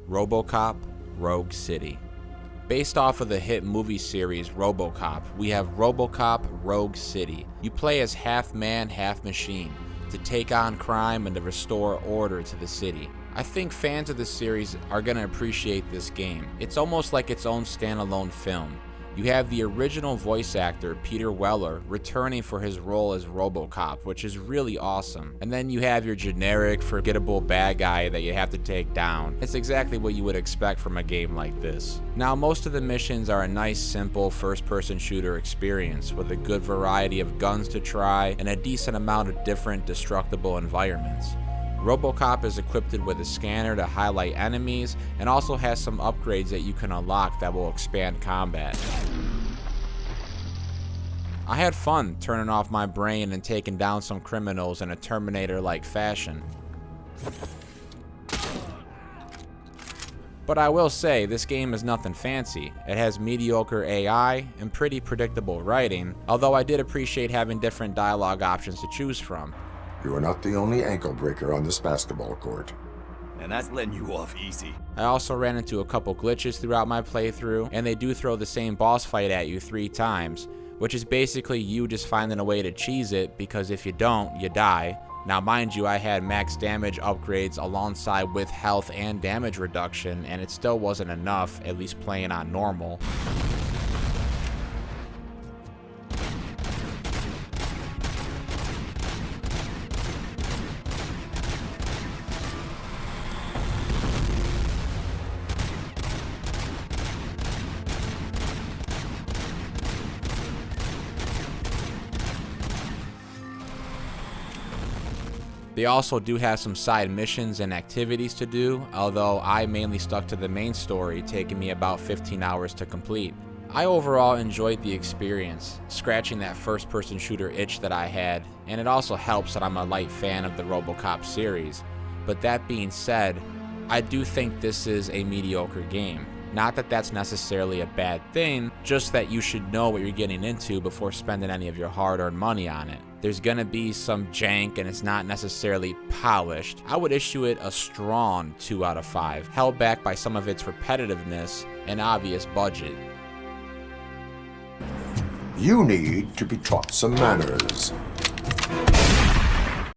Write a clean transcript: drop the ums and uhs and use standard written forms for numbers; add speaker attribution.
Speaker 1: RoboCop Rogue City. Based off of the hit movie series RoboCop, we have RoboCop Rogue City. You play as half man, half machine to take on crime and to restore order to the city. I think fans of the series are going to appreciate this game. It's almost like its own standalone film. You have the original voice actor, Peter Weller, returning for his role as RoboCop, which is really awesome. And then you have your generic, forgettable bad guy that you have to take down. It's exactly what you would expect from a game like this. Now, most of the missions are a nice, simple, first-person shooter experience with a good variety of guns to try and a decent amount of different destructible environments. RoboCop is equipped with a scanner to highlight enemies and also has some upgrades that you can unlock that will expand combat. I had fun turning off my brain and taking down some criminals in a Terminator-like fashion. But I will say, this game is nothing fancy. It has mediocre AI and pretty predictable writing, although I did appreciate having different dialogue options to choose from.
Speaker 2: You are not the only ankle breaker on this basketball court.
Speaker 3: And that's letting you off easy.
Speaker 1: I also ran into a couple glitches throughout my playthrough, and they do throw the same boss fight at you 3 times, which is basically you just finding a way to cheese it, because if you don't, you die. Now mind you, I had max damage upgrades alongside with health and damage reduction, and it still wasn't enough, at least playing on normal. They also do have some side missions and activities to do, although I mainly stuck to the main story, taking me about 15 hours to complete. I overall enjoyed the experience, scratching that first-person shooter itch that I had, and it also helps that I'm a light fan of the RoboCop series. But that being said, I do think this is a mediocre game. Not that that's necessarily a bad thing, just that you should know what you're getting into before spending any of your hard-earned money on it. There's gonna be some jank and it's not necessarily polished. I would issue it a strong 2 out of 5, held back by some of its repetitiveness and obvious budget.
Speaker 2: You need to be taught some manners.